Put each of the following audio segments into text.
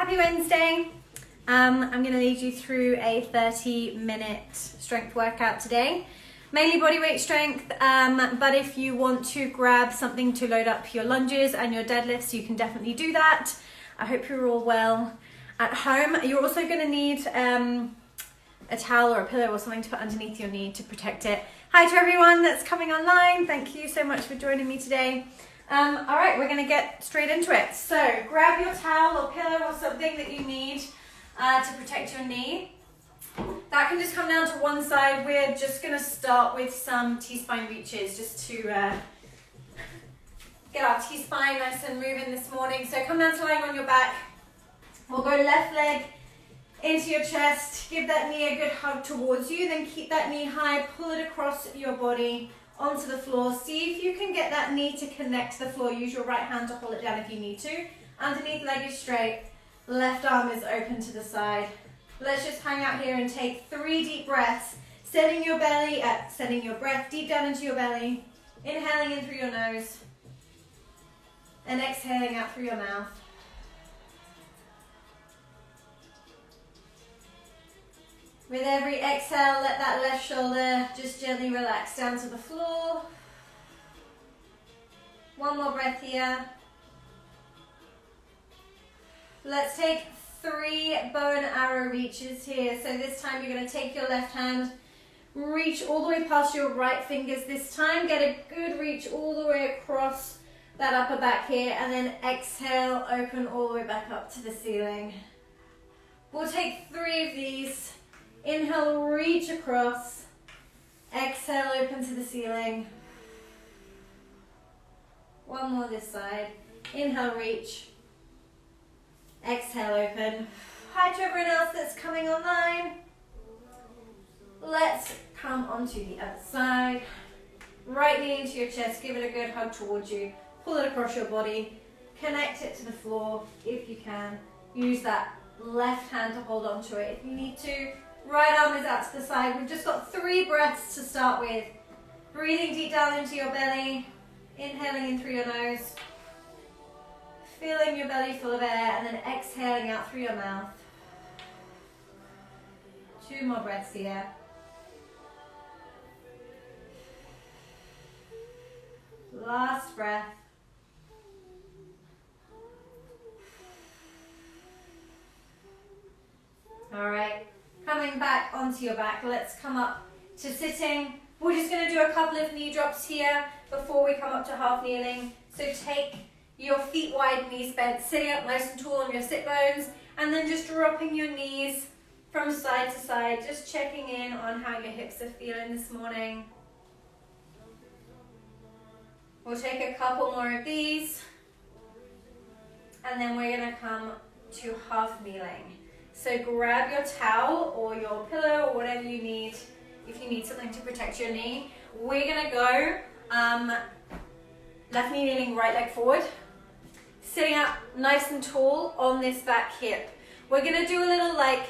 Happy Wednesday. I'm going to lead you through a 30-minute strength workout today. Mainly body weight strength, but if you want to grab something to load up your lunges and your deadlifts, you can definitely do that. I hope you're all well at home. You're also going to need a towel or a pillow or something to put underneath your knee to protect it. Hi to everyone that's coming online. Thank you so much for joining me today. All right, we're going to get straight into it. So grab your towel or pillow or something that you need to protect your knee. That can just come down to one side. We're just going to start with some T-spine reaches just to get our T-spine nice and moving this morning. So come down to lying on your back. We'll go left leg into your chest. Give that knee a good hug towards you. Then keep that knee high. Pull it across your body onto the floor. See if you can get that knee to connect to the floor. Use your right hand to hold it down if you need to. Underneath leg is straight. Left arm is open to the side. Let's just hang out here and take 3 deep breaths. Sending your breath deep down into your belly. Inhaling in through your nose. And exhaling out through your mouth. With every exhale, let that left shoulder just gently relax down to the floor. One more breath here. Let's take 3 bow and arrow reaches here. So this time you're going to take your left hand, reach all the way past your right fingers this time. Get a good reach all the way across that upper back here, and then exhale, open all the way back up to the ceiling. We'll take 3 of these. Inhale, reach across. Exhale, open to the ceiling. One more this side. Inhale, reach. Exhale, open. Hi to everyone else that's coming online. Let's come onto the other side. Right knee into your chest. Give it a good hug towards you. Pull it across your body. Connect it to the floor if you can. Use that left hand to hold onto it if you need to. Right arm is out to the side. We've just got 3 breaths to start with. Breathing deep down into your belly. Inhaling in through your nose. Feeling your belly full of air, and then exhaling out through your mouth. 2 more breaths here. Last breath. All right, coming back onto your back, let's come up to sitting. We're just going to do a couple of knee drops here before we come up to half kneeling. So take your feet wide, knees bent, sitting up nice and tall on your sit bones, and then just dropping your knees from side to side, just checking in on how your hips are feeling this morning. We'll take a couple more of these, and then we're going to come to half kneeling. So grab your towel or your pillow or whatever you need if you need something to protect your knee. We're going to go left knee kneeling, right leg forward. Sitting up nice and tall on this back hip. We're going to do a little like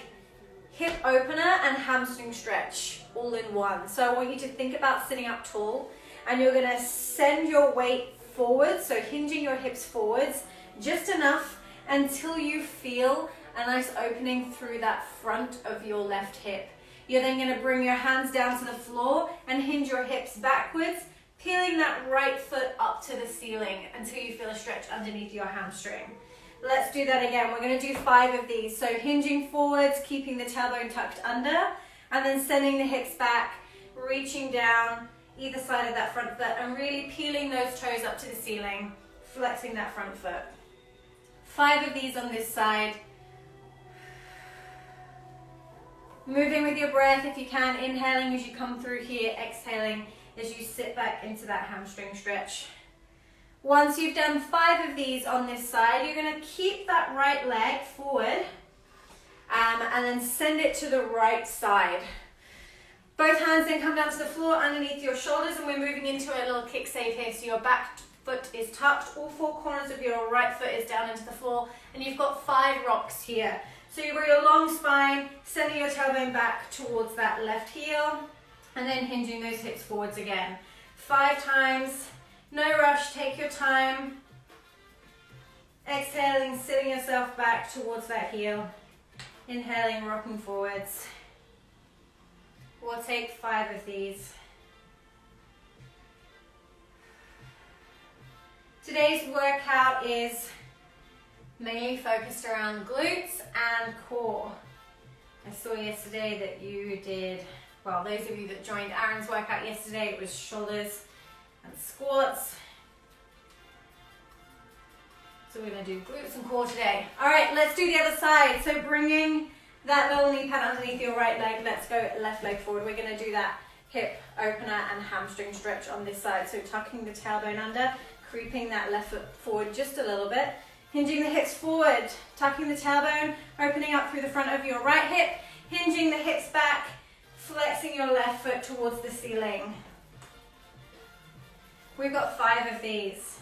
hip opener and hamstring stretch all in one. So I want you to think about sitting up tall, and you're going to send your weight forward, so hinging your hips forwards just enough until you feel a nice opening through that front of your left hip. You're then going to bring your hands down to the floor and hinge your hips backwards, peeling that right foot up to the ceiling until you feel a stretch underneath your hamstring. Let's do that again. We're going to do 5 of these. So hinging forwards, keeping the tailbone tucked under, and then sending the hips back, reaching down either side of that front foot and really peeling those toes up to the ceiling, flexing that front foot. 5 of these on this side. Moving with your breath if you can, inhaling as you come through here, exhaling as you sit back into that hamstring stretch. Once you've done 5 of these on this side, you're going to keep that right leg forward and then send it to the right side. Both hands then come down to the floor underneath your shoulders, and we're moving into a little kick save here. So your back foot is tucked, all 4 corners of your right foot is down into the floor, and you've got 5 rocks here. So you've got your long spine, sending your tailbone back towards that left heel, and then hinging those hips forwards again. 5 times, no rush, take your time. Exhaling, sitting yourself back towards that heel. Inhaling, rocking forwards. We'll take 5 of these. Today's workout is mainly focused around glutes and core. I saw yesterday that you did, well, those of you that joined Aaron's workout yesterday, it was shoulders and squats. So we're going to do glutes and core today. All right, let's do the other side. So bringing that little knee pad underneath your right leg, let's go left leg forward. We're going to do that hip opener and hamstring stretch on this side. So tucking the tailbone under, creeping that left foot forward just a little bit. Hinging the hips forward, tucking the tailbone, opening up through the front of your right hip, hinging the hips back, flexing your left foot towards the ceiling. We've got 5 of these.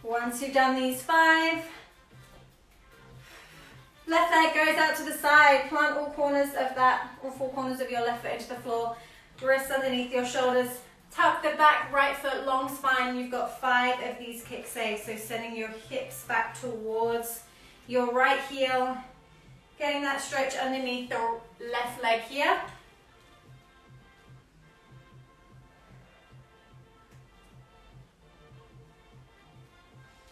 Once you've done these 5, left leg goes out to the side. Plant all 4 corners of your left foot into the floor. Wrists underneath your shoulders. Tuck the back right foot, long spine. You've got 5 of these kick saves. So sending your hips back towards your right heel. Getting that stretch underneath the left leg here.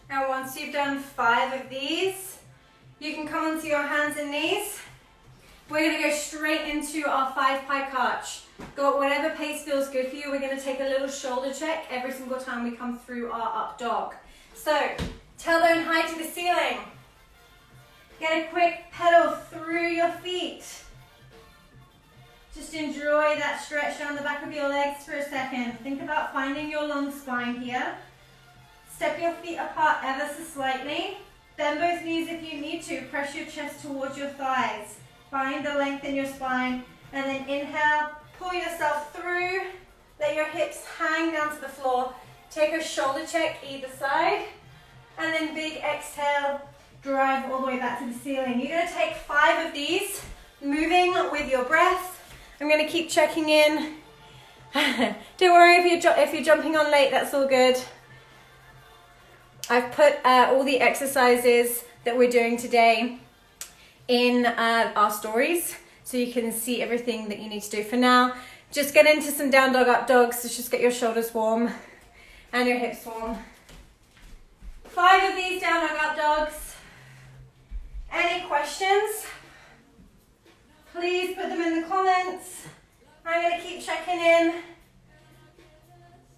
Now once you've done 5 of these, you can come onto your hands and knees. We're going to go straight into our 5 pike arch. Go at whatever pace feels good for you. We're going to take a little shoulder check every single time we come through our up dog. So, tailbone high to the ceiling. Get a quick pedal through your feet. Just enjoy that stretch down the back of your legs for a second. Think about finding your long spine here. Step your feet apart ever so slightly. Bend both knees if you need to. Press your chest towards your thighs. Find the length in your spine. And then inhale, pull yourself through. Let your hips hang down to the floor. Take a shoulder check either side. And then big exhale, drive all the way back to the ceiling. You're going to take 5 of these, moving with your breath. I'm going to keep checking in. Don't worry if you're jumping on late, that's all good. I've put all the exercises that we're doing today in our stories, so you can see everything that you need to do. For now, just get into some down dog, up dogs. So just get your shoulders warm and your hips warm. 5 of these down dog, up dogs. Any questions? Please put them in the comments. I'm going to keep checking in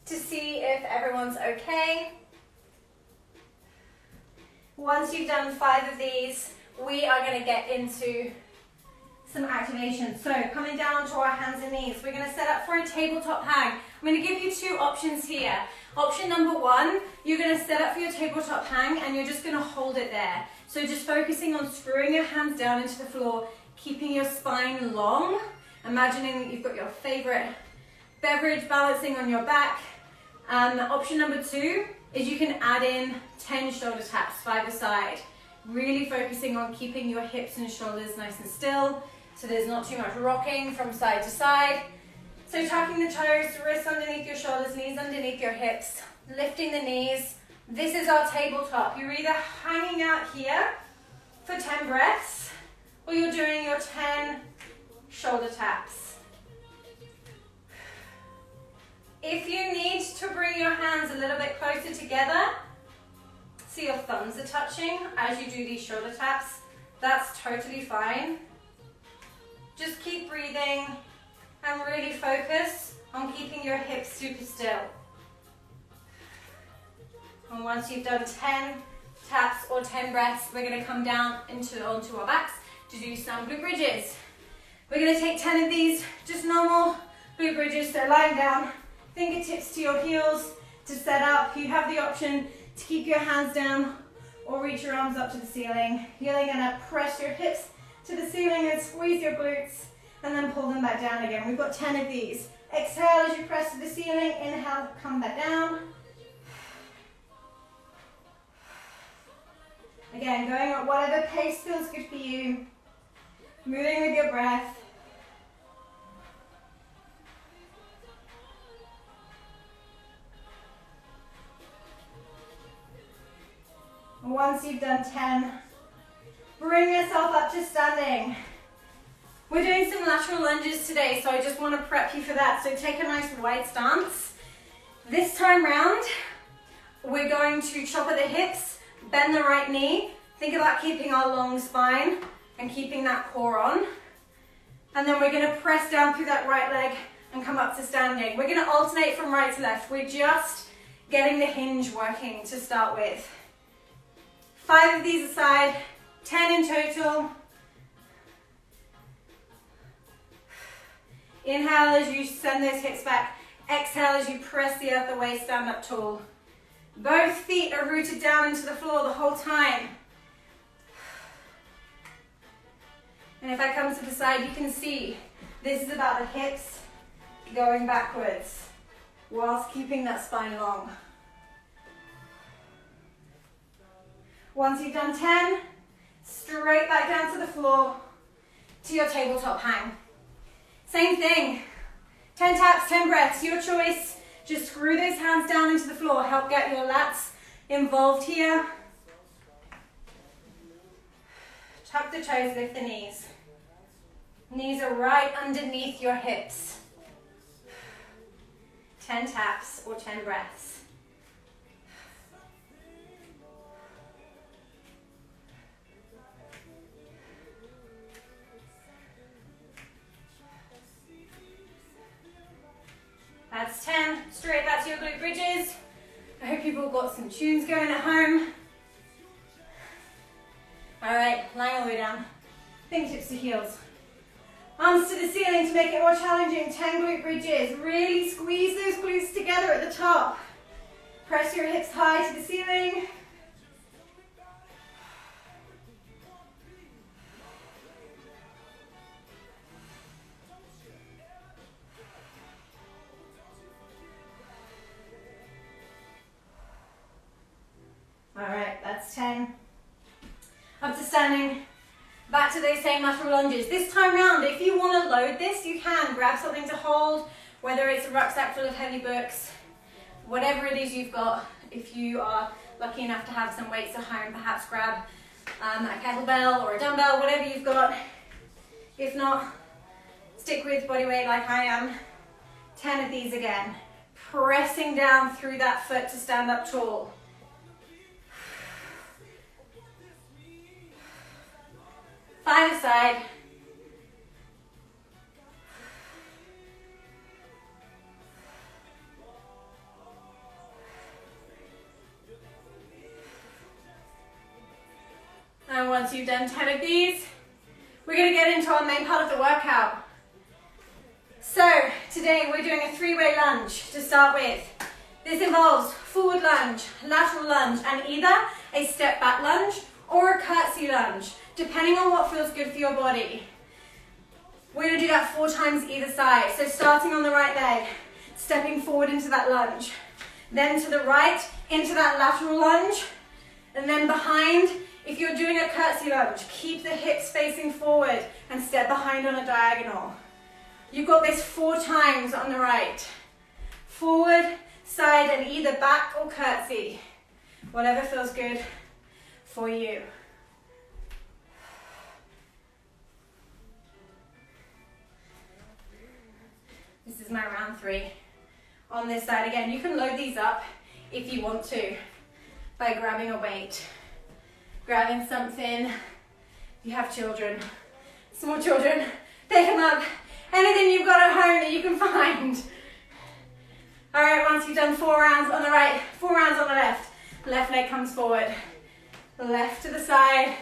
to see if everyone's okay. Once you've done 5 of these, we are going to get into some activation. So coming down onto our hands and knees, we're going to set up for a tabletop hang. I'm going to give you 2 options here. Option number 1, you're going to set up for your tabletop hang and you're just going to hold it there. So just focusing on screwing your hands down into the floor, keeping your spine long, imagining that you've got your favorite beverage balancing on your back. Option number 2 is you can add in 10 shoulder taps, 5 aside. Really focusing on keeping your hips and shoulders nice and still, so there's not too much rocking from side to side. So tucking the toes, wrists underneath your shoulders, knees underneath your hips, lifting the knees. This is our tabletop. You're either hanging out here for 10 breaths, or you're doing your 10 shoulder taps. If you need to bring your hands a little bit closer together, so your thumbs are touching as you do these shoulder taps, that's totally fine. Just keep breathing and really focus on keeping your hips super still. And once you've done 10 taps or 10 breaths, we're going to come down onto our backs to do some glute bridges. We're going to take 10 of these, just normal glute bridges, so lying down, fingertips to your heels to set up. You have the option to keep your hands down or reach your arms up to the ceiling. You're then going to press your hips to the ceiling and squeeze your glutes and then pull them back down again. We've got 10 of these. Exhale as you press to the ceiling. Inhale, come back down. Again, going at whatever pace feels good for you. Moving with your breath. Once you've done 10, bring yourself up to standing. We're doing some lateral lunges today, so I just want to prep you for that. So take a nice wide stance. This time round, we're going to chop at the hips, bend the right knee. Think about keeping our long spine and keeping that core on. And then we're going to press down through that right leg and come up to standing. We're going to alternate from right to left. We're just getting the hinge working to start with. 5 of these aside, 10 in total. Inhale as you send those hips back. Exhale as you press the earth away, stand up tall. Both feet are rooted down into the floor the whole time. And if I come to the side, you can see this is about the hips going backwards whilst keeping that spine long. Once you've done 10, straight back down to the floor to your tabletop hang. Same thing, 10 taps, 10 breaths, your choice. Just screw those hands down into the floor, help get your lats involved here. Tuck the toes, lift the knees. Knees are right underneath your hips. 10 taps or 10 breaths. That's 10, straight back to your glute bridges. I hope you've all got some tunes going at home. All right, lying all the way down. Fingertips to heels. Arms to the ceiling to make it more challenging. 10 glute bridges. Really squeeze those glutes together at the top. Press your hips high to the ceiling. All right, that's 10. Up to standing. Back to those same lateral lunges. This time round, if you want to load this, you can. Grab something to hold, whether it's a rucksack full of heavy books, whatever it is you've got. If you are lucky enough to have some weights at home, perhaps grab a kettlebell or a dumbbell, whatever you've got. If not, stick with body weight like I am. 10 of these again. Pressing down through that foot to stand up tall. Five aside. And once you've done 10 of these, we're going to get into our main part of the workout. So today we're doing a 3-way lunge to start with. This involves forward lunge, lateral lunge, and either a step back lunge or a curtsy lunge, depending on what feels good for your body. We're going to do that 4 times either side. So starting on the right leg, stepping forward into that lunge. Then to the right, into that lateral lunge. And then behind, if you're doing a curtsy lunge, keep the hips facing forward and step behind on a diagonal. You've got this 4 times on the right. Forward, side, and either back or curtsy. Whatever feels good for you. This is my round 3. On this side again, you can load these up if you want to by grabbing a weight, grabbing something. If you have children, small children, pick them up. Anything you've got at home that you can find. All right, once you've done 4 rounds on the right, 4 rounds on the left. Left leg comes forward, left to the side,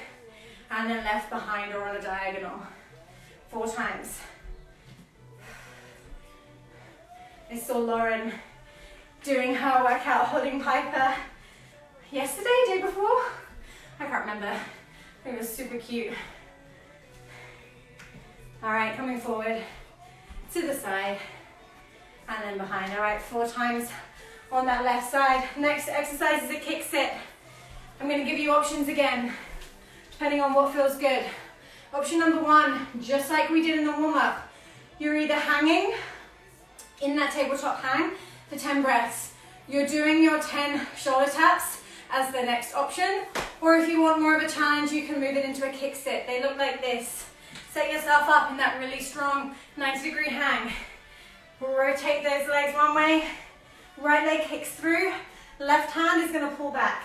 and then left behind or on a diagonal. 4 times. I saw Lauren doing her workout holding Piper yesterday, day before. I can't remember. It was super cute. All right, coming forward to the side and then behind. All right, 4 times on that left side. Next exercise is a kick sit. I'm going to give you options again, depending on what feels good. Option number one, just like we did in the warm-up, you're either hanging in that tabletop hang for 10 breaths. You're doing your 10 shoulder taps as the next option, or if you want more of a challenge, you can move it into a kick sit. They look like this. Set yourself up in that really strong 90-degree hang. Rotate those legs one way, right leg kicks through, left hand is going to pull back.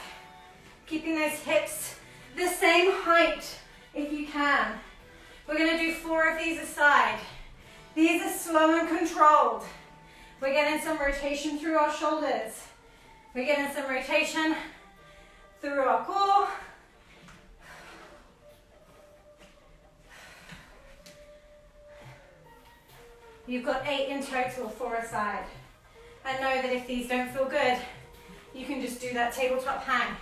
Keeping those hips the same height if you can. We're going to do 4 of these aside. These are slow and controlled. We're getting some rotation through our shoulders. We're getting some rotation through our core. You've got 8 in total, 4 aside. And know that if these don't feel good, you can just do that tabletop hang.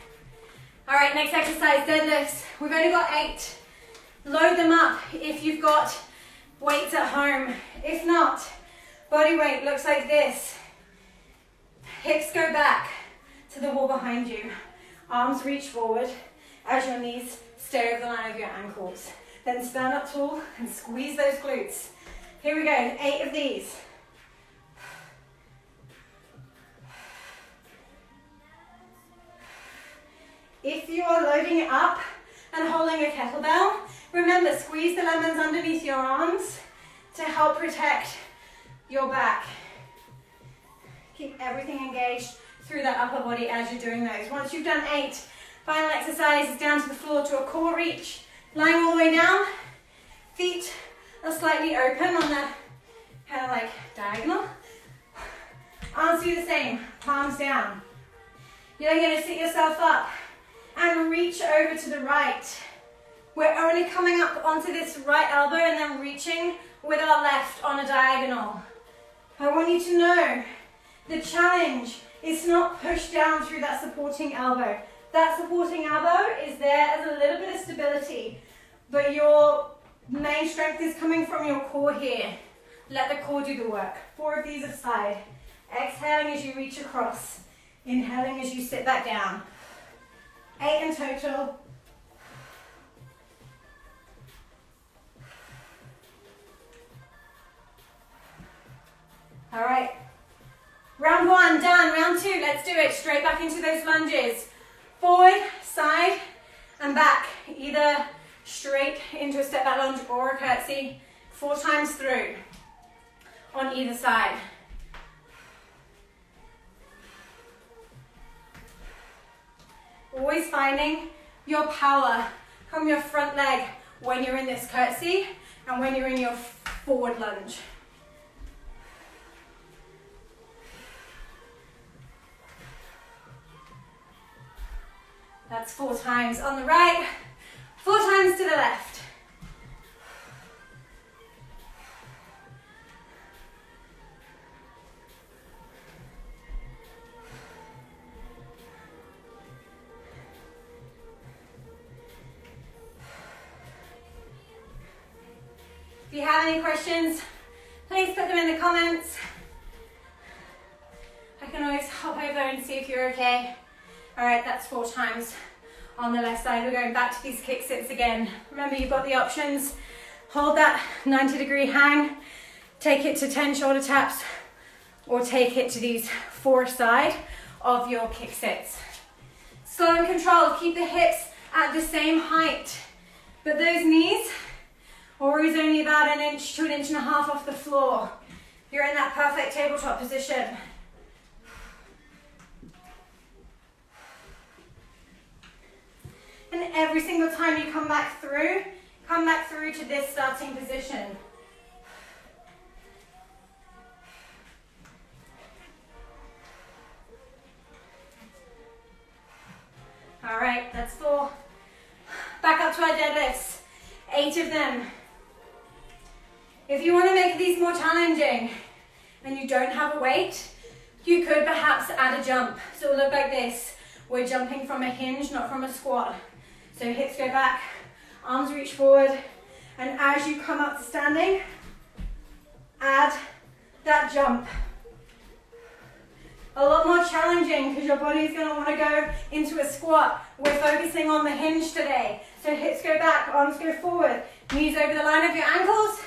All right, next exercise, deadlifts. We've only got 8. Load them up if you've got weights at home. If not, body weight looks like this. Hips go back to the wall behind you. Arms reach forward as your knees stay over the line of your ankles. Then stand up tall and squeeze those glutes. Here we go, 8 of these. If you are loading it up and holding a kettlebell, remember, squeeze the lemons underneath your arms to help protect your back. Keep everything engaged through that upper body as you're doing those. Once you've done 8, final exercise is down to the floor to a core reach. Lying all the way down, feet are slightly open on the kind of like diagonal. Arms do the same, palms down. You're then going to sit yourself up and reach over to the right. We're only coming up onto this right elbow and then reaching with our left on a diagonal. I want you to know the challenge is not push down through that supporting elbow. That supporting elbow is there as a little bit of stability, but your main strength is coming from your core here. Let the core do the work. 4 of these aside. Exhaling as you reach across. Inhaling as you sit back down. 8 in total. All right. Round 1 done. Round 2, let's do it. Straight back into those lunges. Forward, side, and back. Either straight into a step back lunge or a curtsy. 4 times through on either side. Always finding your power from your front leg when you're in this curtsy and when you're in your forward lunge. That's 4 times on the right, 4 times to the left. If you have any questions, please put them in the comments. I can always hop over and see if you're okay. All right, that's 4 times on the left side. We're going back to these kick sits again. Remember, you've got the options. Hold that 90-degree hang, take it to 10 shoulder taps, or take it to these 4 side of your kick sits. Slow and controlled, keep the hips at the same height, but those knees are always only about 1 inch to 1.5 inches off the floor. You're in that perfect tabletop position. And every single time you come back through to this starting position. All right, that's 4. Back up to our deadlifts, 8 of them. If you want to make these more challenging and you don't have a weight, you could perhaps add a jump. So it'll look like this. We're jumping from a hinge, not from a squat. So hips go back, arms reach forward, and as you come up to standing, add that jump. A lot more challenging because your body is going to want to go into a squat. We're focusing on the hinge today. So hips go back, arms go forward, Knees over the line of your ankles,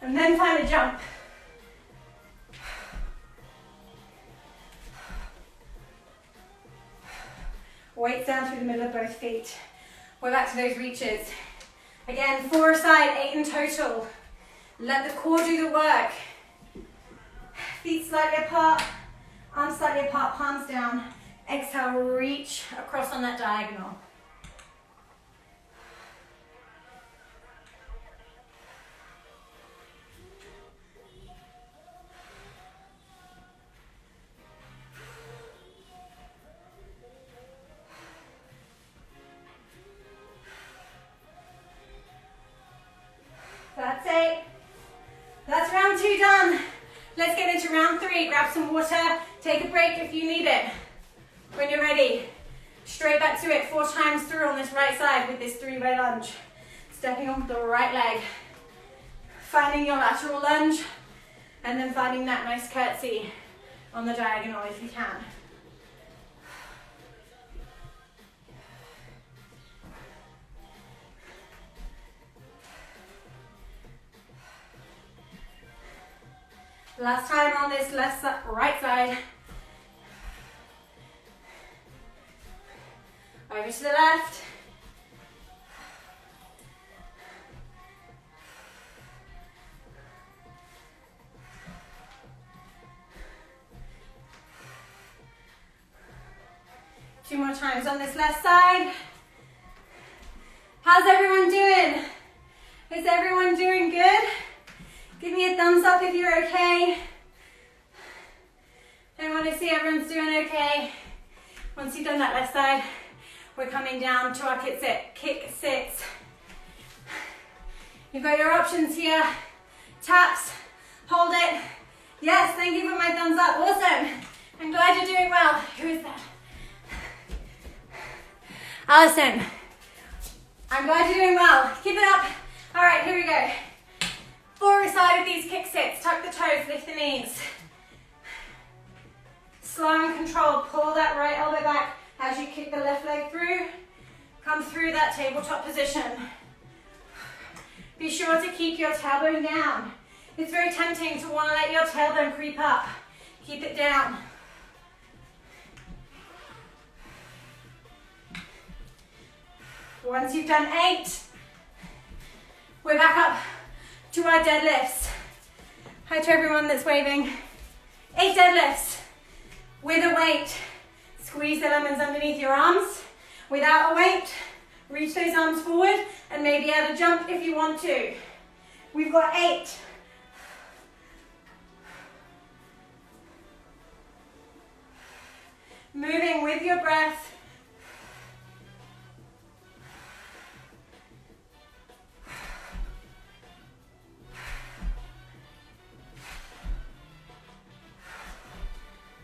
and then find a jump. Weights down through the middle of both feet. We're back to those reaches. Again, 4 aside, 8 in total. Let the core do the work. Feet slightly apart, arms slightly apart, palms down. Exhale, reach across on that diagonal. That's 8. That's round 2 done. Let's get into round 3. Grab some water. Take a break if you need it. When you're ready, straight back to it 4 times through on this right side with this 3-way lunge. Stepping off the right leg. Finding your lateral lunge. And then finding that nice curtsy on the diagonal if you can. Last time on this right side. Over to the left. Two more times on this left side. How's everyone doing? Is everyone doing good? Give me a thumbs up if you're okay. I want to see everyone's doing okay. Once you've done that left side, we're coming down to our kick sits. You've got your options here. Taps, hold it. Yes, thank you for my thumbs up. Awesome. I'm glad you're doing well. Who is that? Allison. I'm glad you're doing well. Keep it up. All right, here we go. 4 aside of these kick sits. Tuck the toes, lift the knees. Slow and controlled. Pull that right elbow back as you kick the left leg through. Come through that tabletop position. Be sure to keep your tailbone down. It's very tempting to want to let your tailbone creep up. Keep it down. Once you've done 8, we're back up to our deadlifts. Hi to everyone that's waving. 8 deadlifts with a weight. Squeeze the lemons underneath your arms. Without a weight, reach those arms forward and maybe add a jump if you want to. We've got 8. Moving with your breath.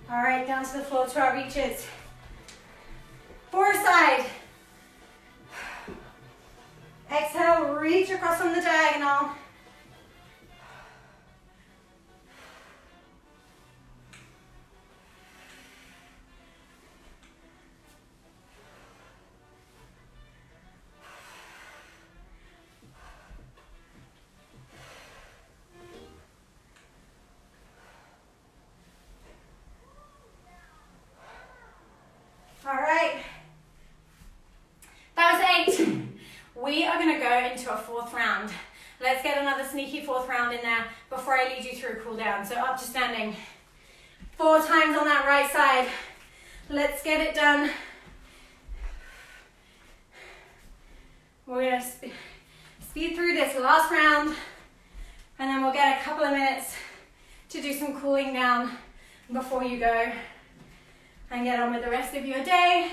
All right, down to the floor to our reaches. 4 aside. Exhale, reach across on the diagonal. All right, that was 8. We are gonna go into a 4th round. Let's get another sneaky 4th round in there before I lead you through a cool down. So up to standing. 4 times on that right side. Let's get it done. We're gonna speed through this last round and then we'll get a couple of minutes to do some cooling down before you go and get on with the rest of your day.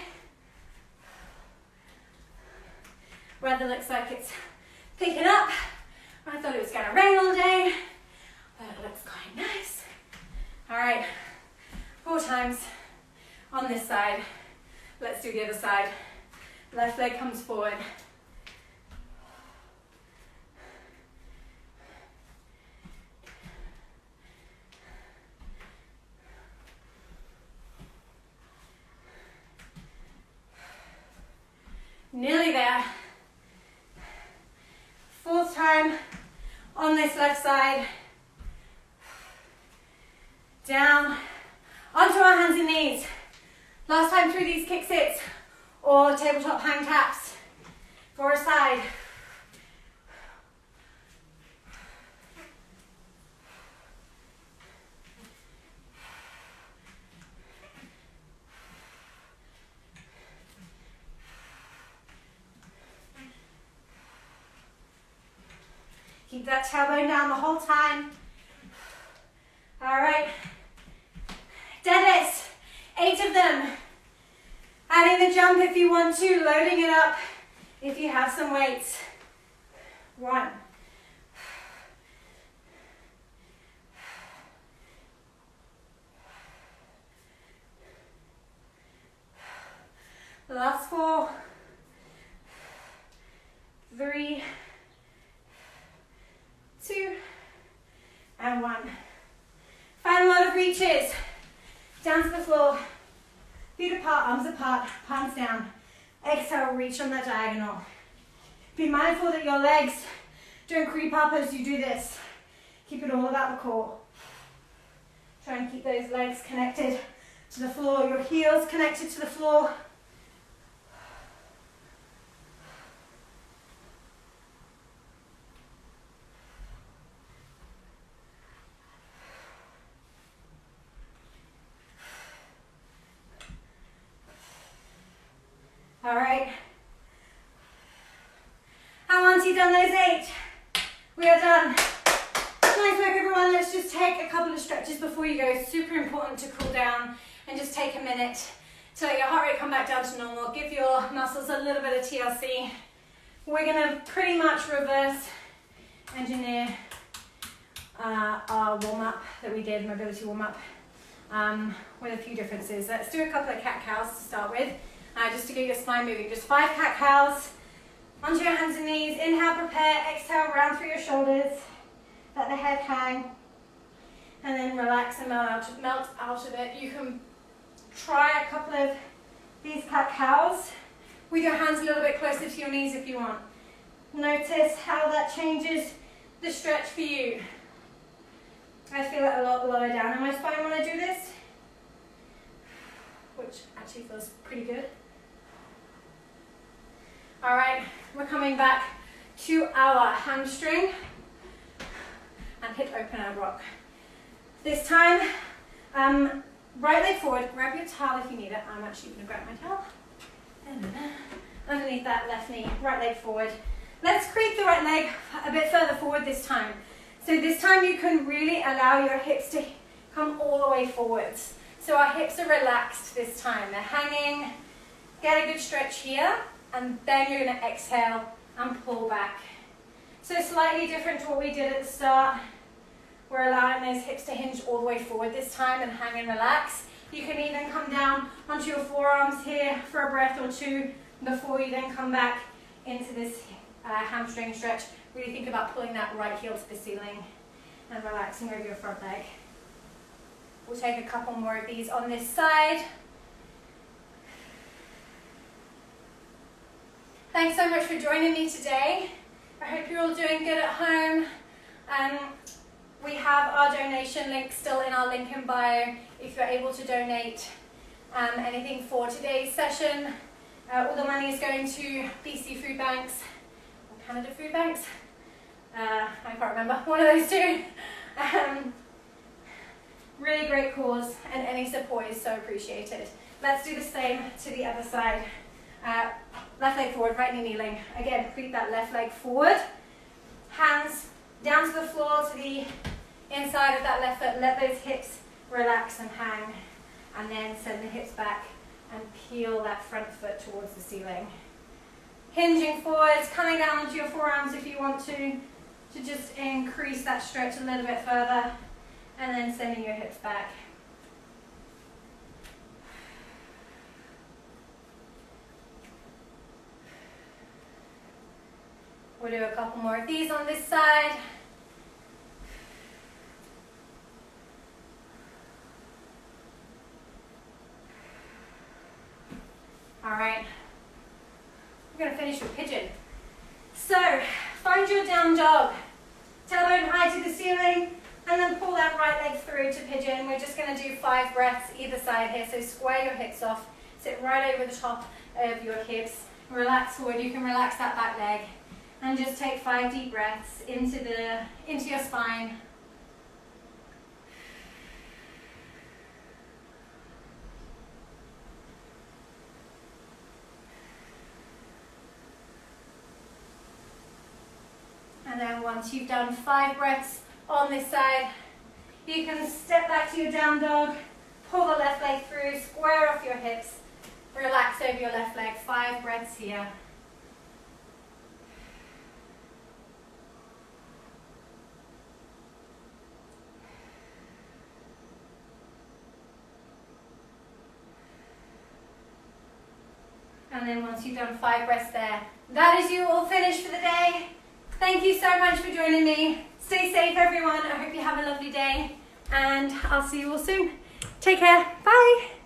Weather looks like it's picking up. I thought it was gonna rain all day, but it looks quite nice. All right, 4 times on this side. Let's do the other side. Left leg comes forward. Nearly there. 4th time. side. Down. Onto our hands and knees. Last time through these kick sits or tabletop hang taps for a side. Keep that tailbone down the whole time. All right. Deadlifts, 8 of them. Adding the jump if you want to, loading it up if you have some weights. 1. Last 4. 3. 2. And 1. Final lot of reaches. Down to the floor. Feet apart, arms apart, palms down. Exhale, reach on that diagonal. Be mindful that your legs don't creep up as you do this. Keep it all about the core. Try and keep those legs connected to the floor, your heels connected to the floor. All right. How once you've done those 8, we are done. Nice work, everyone. Let's just take a couple of stretches before you go. It's super important to cool down and just take a minute to let your heart rate come back down to normal. Give your muscles a little bit of TLC. We're gonna pretty much reverse engineer our warm-up that we did, mobility warm-up, with a few differences. Let's do a couple of cat-cows to start with. Just to get your spine moving. Just 5 cat-cows. Onto your hands and knees. Inhale, prepare. Exhale, round through your shoulders. Let the head hang. And then relax and melt out of it. You can try a couple of these cat-cows with your hands a little bit closer to your knees if you want. Notice how that changes the stretch for you. I feel it a lot lower down in my spine when I do this, which actually feels pretty good. All right, we're coming back to our hamstring and hip open and rock. This time, right leg forward, grab your towel if you need it. I'm actually gonna grab my towel. Underneath that left knee, right leg forward. Let's creep the right leg a bit further forward this time. So this time you can really allow your hips to come all the way forwards. So our hips are relaxed this time. They're hanging. Get a good stretch here, and then you're going to exhale and pull back. So slightly different to what we did at the start. We're allowing those hips to hinge all the way forward this time and hang and relax. You can even come down onto your forearms here for a breath or 2 before you then come back into this hamstring stretch. Really think about pulling that right heel to the ceiling and relaxing over your front leg. We'll take a couple more of these on this side. Thanks so much for joining me today. I hope you're all doing good at home. We have our donation link still in our link in bio if you're able to donate anything for today's session. All the money is going to BC Food Banks or Canada Food Banks. I can't remember, one of those two. Really great cause, and any support is so appreciated. Let's do the same to the other side. Left leg forward, right knee kneeling. Again, creep that left leg forward. Hands down to the floor, to the inside of that left foot. Let those hips relax and hang. And then send the hips back and peel that front foot towards the ceiling. Hinging forwards, coming down onto your forearms if you want to just increase that stretch a little bit further. And then sending your hips back. We'll do a couple more of these on this side. All right, we're going to finish with pigeon. So, find your down dog. tailbone high to the ceiling, and then pull that right leg through to pigeon. We're just going to do 5 breaths either side here, so square your hips off, sit right over the top of your hips, relax forward. You can relax that back leg, and just take 5 deep breaths into your spine. And then once you've done 5 breaths on this side, you can step back to your down dog, pull the left leg through, square off your hips, relax over your left leg. 5 breaths here. And then once you've done 5 breaths there, that is you all finished for the day. Thank you so much for joining me. Stay safe, everyone. I hope you have a lovely day, and I'll see you all soon. Take care. Bye.